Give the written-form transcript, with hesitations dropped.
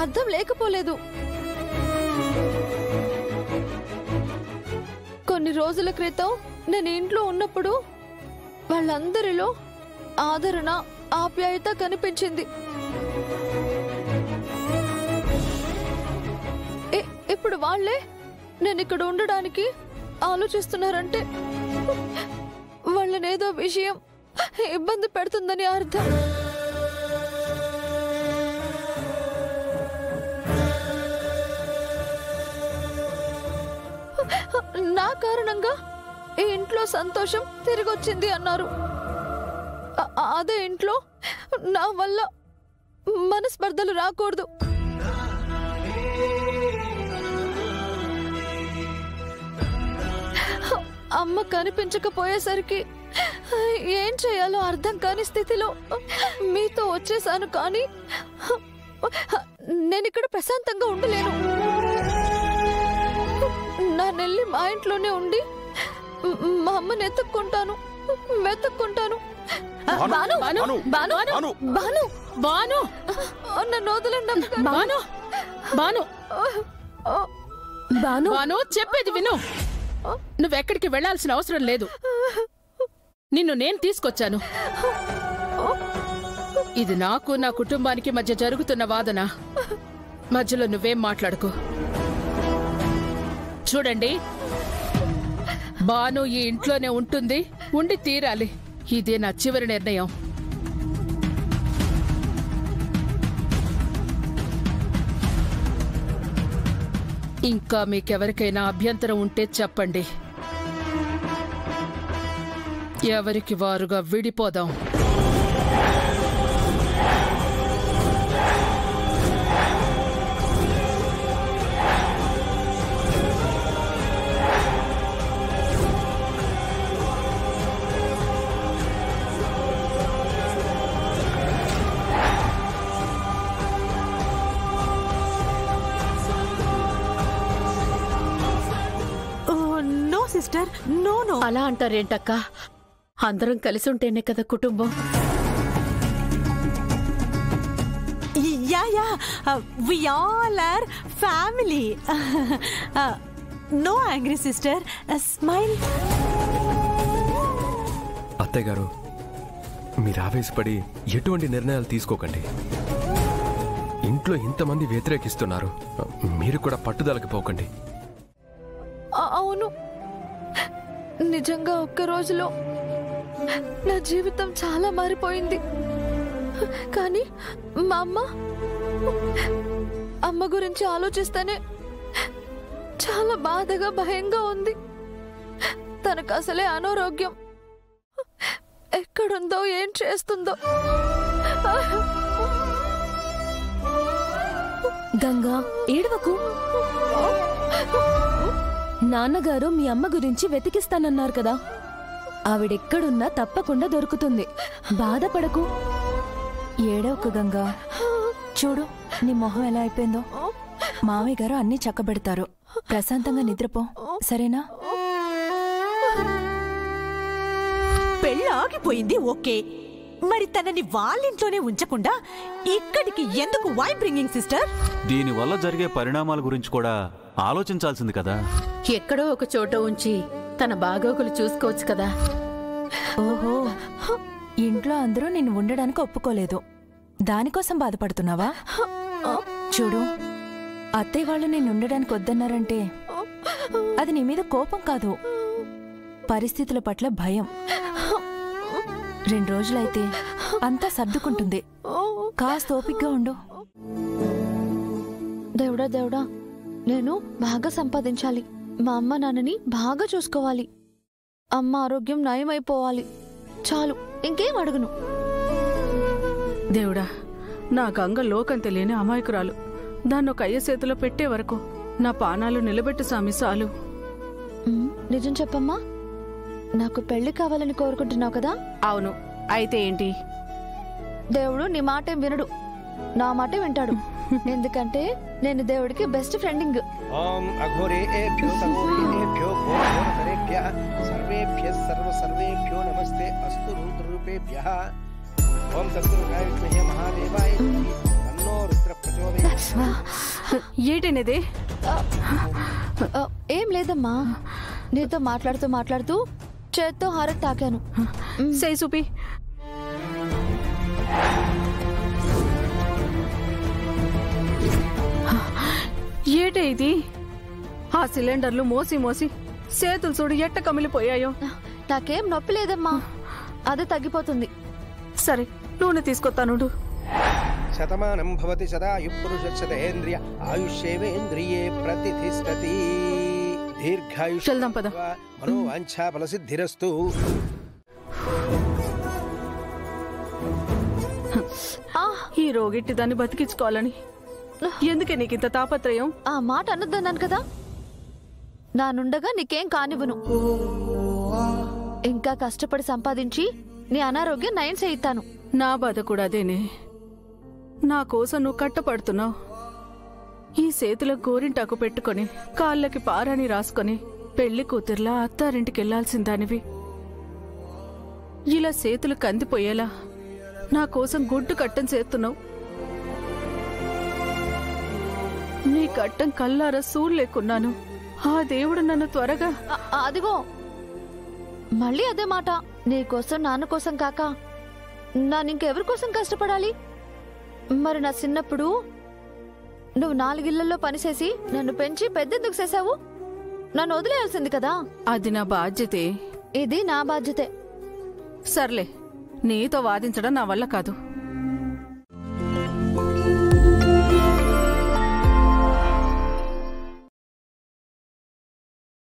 అర్థం లేకపోలేదు. కొన్ని రోజుల క్రితం నేను ఇంట్లో ఉన్నప్పుడు వాళ్ళందరిలో ఆదరణ, ఆప్యాయత కనిపించింది. ఇప్పుడు వాళ్ళే నేను ఇక్కడ ఉండడానికి ఆలోచిస్తున్నారంటే వాళ్ళనేదో విషయం ఇబ్బంది పెడుతుందని అర్థం. నా కారణంగా ఈ ఇంట్లో సంతోషం తిరిగొచ్చింది అన్నారు. అదే ఇంట్లో నా వల్ల మనస్పర్ధలు రాకూడదు. అమ్మ కనిపించకపోయేసరికి ఏం చేయాలో అర్థం కాని స్థితిలో మీతో వచ్చేసాను. కానీ నేనిక్కడ ప్రశాంతంగా ఉండలేను. నా నెల్లి మా ఇంట్లోనే ఉండి మా అమ్మని వెతుక్కుంటాను. నన్ను వదలండి. చెప్పేది విను. నువ్వెక్కడికి వెళ్లాల్సిన అవసరం లేదు. నిన్ను నేను తీసుకొచ్చాను. ఇది నాకు, నా కుటుంబానికి మధ్య జరుగుతున్న వాదన. మధ్యలో నువ్వేం మాట్లాడుకో. చూడండి, బాను ఈ ఇంట్లోనే ఉంటుంది, ఉండి తీరాలి. ఇదే నా చివరి నిర్ణయం. ఇంకా మీకెవరికైనా అభ్యంతరం ఉంటే చెప్పండి. ఎవరికి వారుగా విడిపోదాం. Sister, no no. అలా అంటారేంటక్క? అందరం కలిసి ఉంటేనే కదా కుటుంబం. Yeah we all are family. No angry sister, smile. అత్తయ్య గారు, మీరు ఆవేశపడి ఎటువంటి నిర్ణయాలు తీసుకోకండి. ఇంట్లో ఇంతమంది వ్యతిరేకిస్తున్నారు, మీరు కూడా పట్టుదలకి పోకండి. అవును, నిజంగా ఒక్క రోజులో నా జీవితం చాలా మారిపోయింది. కానీ మా అమ్మ గురించి ఆలోచిస్తేనే చాలా బాధగా, భయంగా ఉంది. తనకు అసలే అనారోగ్యం. ఎక్కడుందో, ఏం చేస్తుందో. గంగా, ఏడవకు. నాన్నగారు మీ అమ్మ గురించి వెతికిస్తానన్నారు కదా. ఆవిడెక్కడున్నా తప్పకుండా దొరుకుతుంది. బాధపడకు, ఏడవకు గంగా. చూడు నీ మొహం ఎలా అయిపోయిందో. మామయ్య గారు అన్నీ చక్కబెడతారు. ప్రశాంతంగా నిద్రపో, సరేనా? పెళ్ళాగిపోయింది ఓకే, మరి తనని వాళ్ళింట్లోనే ఉంచకుండా ఇక్కడికి ఎందుకు? Why bringing sister? దీనివల్ల జరిగే పరిణామాల గురించి కూడా ఆలోచించాల్సింది కదా. ఎక్కడో ఒక చోట ఉంచి తన బాగోగులు చూసుకోవచ్చు కదా. ఓహో, ఇంట్లో అందరూ నిన్ను ఉండడానికి ఒప్పుకోలేదు, దానికోసం బాధపడుతున్నావా? చూడు, అత్తయ్య వాళ్ళు నేను ఉండడానికి వద్దన్నారంటే అది నీ మీద కోపం కాదు, పరిస్థితుల పట్ల భయం. 2 రోజులైతే అంతా సర్దుకుంటుంది. కాస్త ఓపికగా ఉండు. దేవుడా, నేను బాగా సంపాదించాలి. మా అమ్మ నాన్నని బాగా చూసుకోవాలి. అమ్మ ఆరోగ్యం నయమైపోవాలి. చాలు, ఇంకేం అడుగును. దేవుడా, నా గంగ లోకం తెలియని అమాయకురాలు. దాన్ని ఒక అయ్య చేతిలో పెట్టే వరకు నా పానాలు నిలబెట్టు సామి, చాలు. నిజం చెప్పమ్మా, నాకు పెళ్లి కావాలని కోరుకుంటున్నావు కదా? అవును, అయితే ఏంటి? దేవుడు నీ మాటేం వినడు, నా మాటే వింటాడు. ఎందుకంటే నేను దేవుడికి బెస్ట్ ఫ్రెండింగ్. ఓం అఘోరేభ్యో సఘోరేభ్యో ఘోరతరేభ్యః సర్వేభ్యః సర్వేభ్యో నమస్తే అస్తు రుద్రరూపేభ్యః. ఓం తత్పురుషాయ విద్మహే మహాదేవాయ తన్నో రుద్ర ప్రచోదయాత్. ఏంటనేది? ఏం లేదమ్మా, నీతో మాట్లాడుతూ చేత్తో హారతి తాకాను. సై చూపి. ఏటే ఇది? ఆ సిలిండర్లు మోసి చేతులు చూడు ఎట్ట కమిలిపోయాయో. నాకేం నొప్పి లేదమ్మా, అదే తగ్గిపోతుంది. సరే, నూనె తీసుకొస్తాను. శతమానం భవతి సదాయు పురుషేంద్రియ ఆయుష్యేవేంద్రియే ప్రతిష్టతి. దీర్ఘాయుష్ వెళ్దాం పద. మనోవాంఛా ఫలసిద్ధిరస్తు. ఈ రోగిట్టి దాన్ని బతికించుకోవాలని ఎందుకే నీకింత తాపత్రయం? ఆ మాట అనొద్దన్నాను కదా. నానుండగా నీకేం కానివ్వను. ఇంకా కష్టపడి సంపాదించి నీ అనారోగ్యం నయం చేయిస్తాను. నా బాధ కూడా అదేనే. నా కోసం నువ్వు కట్టపడుతున్నావు. ఈ చేతుల గోరింటాకు పెట్టుకొని కాళ్ళకి పారాని రాసుకొని పెళ్లి కూతుర్లా అత్తారింటికెళ్లాల్సిందానివి. ఇలా చేతులు కందిపోయేలా నా కోసం గుడ్డు కట్టం చేస్తున్నావు. నీ కట్టం కల్లారా సూర్లేకున్నాను. ఆ దేవుడు నన్ను త్వరగా... అదిగో మళ్ళీ అదే మాట. నీకోసం నాన్న కోసం కాక నానింకెవరి కోసం కష్టపడాలి? మరి నా చిన్నప్పుడు నువ్వు 4 ఇళ్లలో పనిచేసి నన్ను పెంచి పెద్దెందుకు చేశావు? నన్ను వదిలేయాల్సింది కదా. అది నా బాధ్యతే. ఇది నా బాధ్యతే. సర్లే, నీతో వాదించడం నా వల్ల కాదు.